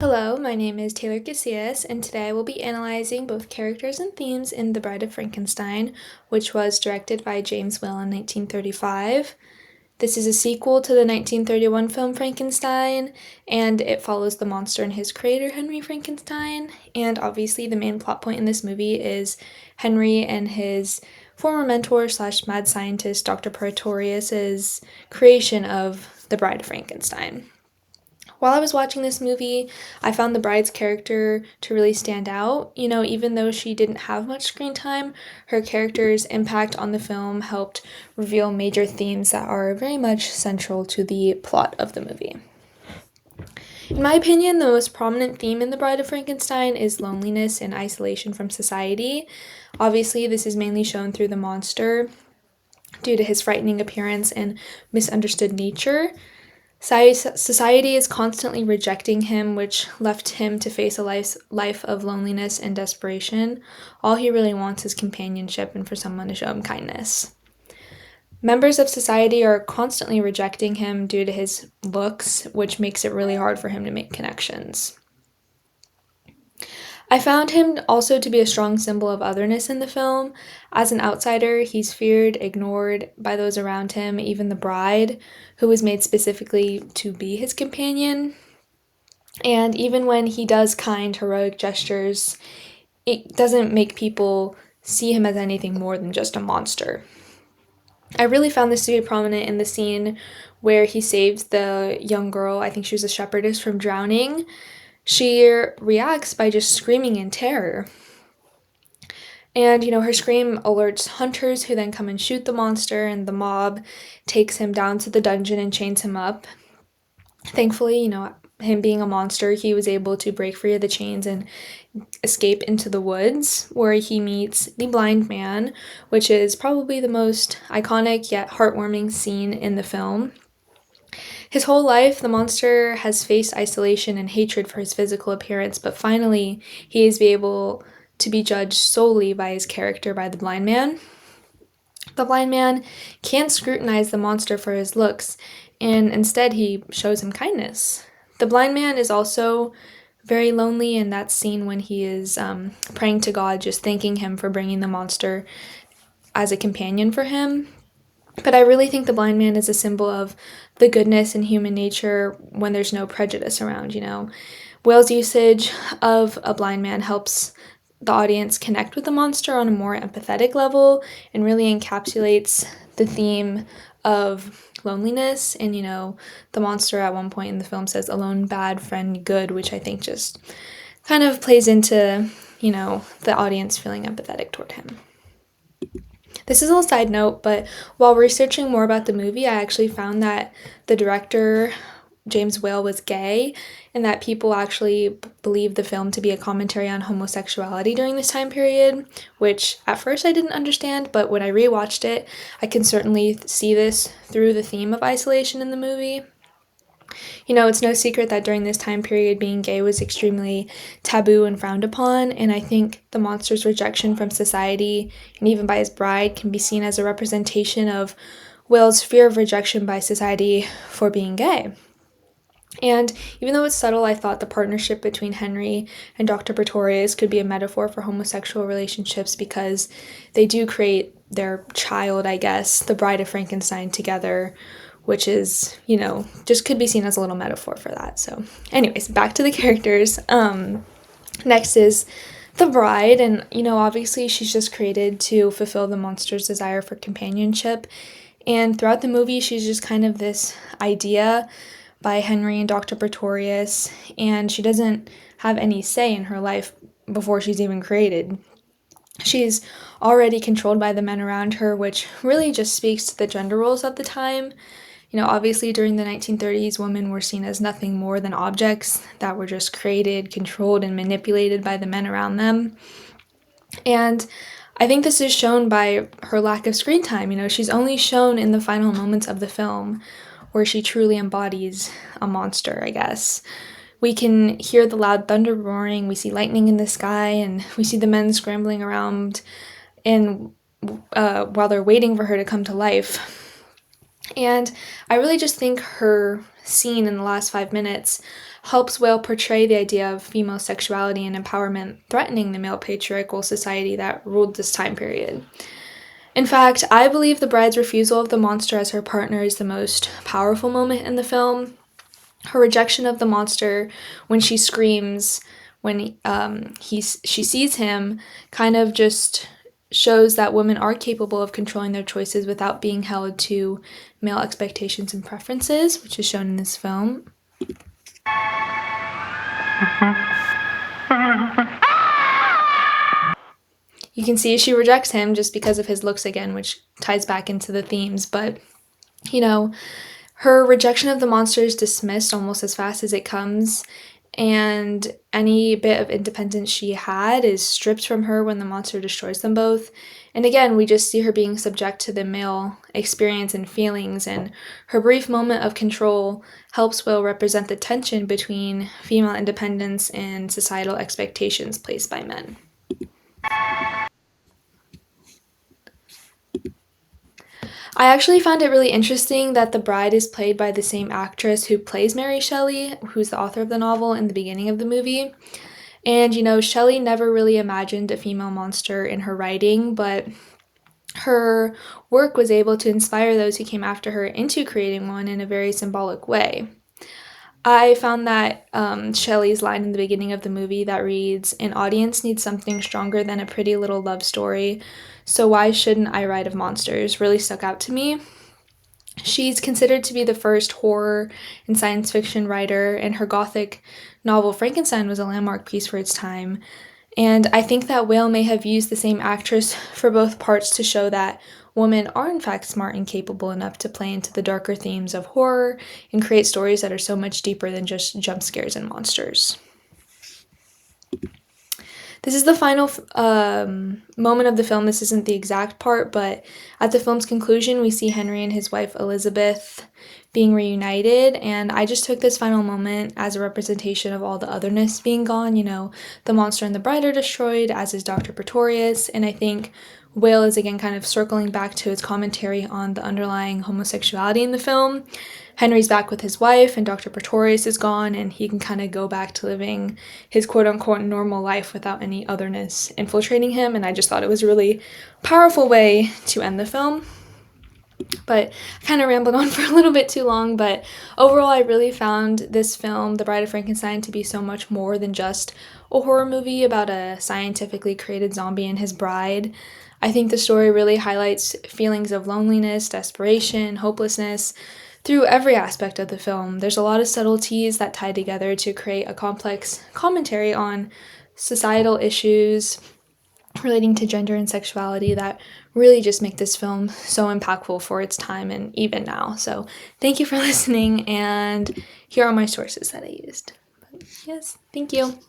Hello, my name is Taylor Casillas, and today I will be analyzing both characters and themes in The Bride of Frankenstein, which was directed by James Whale in 1935. This is a sequel to the 1931 film Frankenstein, and it follows the monster and his creator, Henry Frankenstein. And obviously, the main plot point in this movie is Henry and his former mentor slash mad scientist, Dr. Pretorius's creation of the Bride of Frankenstein. While I was watching this movie, I found the bride's character to really stand out. Even though she didn't have much screen time, her character's impact on the film helped reveal major themes that are very much central to the plot of the movie. In my opinion, the most prominent theme in The Bride of Frankenstein is loneliness and isolation from society. Obviously, this is mainly shown through the monster due to his frightening appearance and misunderstood nature. Society is constantly rejecting him, which left him to face a life of loneliness and desperation. All he really wants is companionship and for someone to show him kindness. Members of society are constantly rejecting him due to his looks, which makes it really hard for him to make connections. I found him also to be a strong symbol of otherness in the film. As an outsider, he's feared, ignored by those around him, even the bride, who was made specifically to be his companion. And even when he does kind, heroic gestures, it doesn't make people see him as anything more than just a monster. I really found this to be prominent in the scene where he saves the young girl, I think she was a shepherdess, from drowning. She reacts by just screaming in terror. And, her scream alerts hunters who then come and shoot the monster, and the mob takes him down to the dungeon and chains him up. Thankfully, him being a monster, he was able to break free of the chains and escape into the woods, where he meets the blind man, which is probably the most iconic yet heartwarming scene in the film. His whole life, the monster has faced isolation and hatred for his physical appearance, but finally, he is able to be judged solely by his character by the blind man. The blind man can't scrutinize the monster for his looks, and instead he shows him kindness. The blind man is also very lonely in that scene when he is praying to God, just thanking him for bringing the monster as a companion for him. But I really think the blind man is a symbol of the goodness in human nature when there's no prejudice around. Whale's usage of a blind man helps the audience connect with the monster on a more empathetic level and really encapsulates the theme of loneliness. And, the monster at one point in the film says, alone, bad, friend, good, which I think just kind of plays into, the audience feeling empathetic toward him. This is a little side note, but while researching more about the movie, I actually found that the director, James Whale, was gay, and that people actually believed the film to be a commentary on homosexuality during this time period, which at first I didn't understand, but when I rewatched it, I can certainly see this through the theme of isolation in the movie. It's no secret that during this time period, being gay was extremely taboo and frowned upon, and I think the monster's rejection from society and even by his bride can be seen as a representation of Will's fear of rejection by society for being gay. And even though it's subtle, I thought the partnership between Henry and Dr. Pretorius could be a metaphor for homosexual relationships because they do create their child, I guess, the Bride of Frankenstein, together, which is, just could be seen as a little metaphor for that. So, anyways, back to the characters. Next is the bride, and, obviously she's just created to fulfill the monster's desire for companionship. And throughout the movie, she's just kind of this idea by Henry and Dr. Pretorius, and she doesn't have any say in her life before she's even created. She's already controlled by the men around her, which really just speaks to the gender roles of the time. Obviously during the 1930s, women were seen as nothing more than objects that were just created, controlled, and manipulated by the men around them. And I think this is shown by her lack of screen time. She's only shown in the final moments of the film where she truly embodies a monster, I guess. We can hear the loud thunder roaring, we see lightning in the sky, and we see the men scrambling around while they're waiting for her to come to life. And I really just think her scene in the last 5 minutes helps Whale portray the idea of female sexuality and empowerment threatening the male patriarchal society that ruled this time period. In fact, I believe the bride's refusal of the monster as her partner is the most powerful moment in the film. Her rejection of the monster when she screams when she sees him kind of just shows that women are capable of controlling their choices without being held to male expectations and preferences, which is shown in this film. You can see she rejects him just because of his looks again, which ties back into the themes, but her rejection of the monster is dismissed almost as fast as it comes, and any bit of independence she had is stripped from her when the monster destroys them both. And again, we just see her being subject to the male experience and feelings, and her brief moment of control helps Will represent the tension between female independence and societal expectations placed by men. I actually found it really interesting that the bride is played by the same actress who plays Mary Shelley, who's the author of the novel, in the beginning of the movie. And, Shelley never really imagined a female monster in her writing, but her work was able to inspire those who came after her into creating one in a very symbolic way. I found that Shelley's line in the beginning of the movie that reads, "An audience needs something stronger than a pretty little love story, so why shouldn't I write of monsters?" really stuck out to me. She's considered to be the first horror and science fiction writer, and her gothic novel Frankenstein was a landmark piece for its time. And I think that Whale may have used the same actress for both parts to show that women are in fact smart and capable enough to play into the darker themes of horror and create stories that are so much deeper than just jump scares and monsters. This is the final moment of the film. This isn't the exact part, but at the film's conclusion, we see Henry and his wife Elizabeth being reunited, and I just took this final moment as a representation of all the otherness being gone. The monster and the bride are destroyed, as is Dr. Pretorius, and I think Whale is again kind of circling back to its commentary on the underlying homosexuality in the film. Henry's back with his wife, and Dr. Pretorius is gone, and he can kind of go back to living his quote-unquote normal life without any otherness infiltrating him, and I just thought it was a really powerful way to end the film. But I kind of rambled on for a little bit too long, but overall I really found this film, The Bride of Frankenstein, to be so much more than just a horror movie about a scientifically created zombie and his bride. I think the story really highlights feelings of loneliness, desperation, hopelessness, through every aspect of the film. There's a lot of subtleties that tie together to create a complex commentary on societal issues relating to gender and sexuality that really just make this film so impactful for its time and even now. So thank you for listening, and here are my sources that I used. But yes, thank you.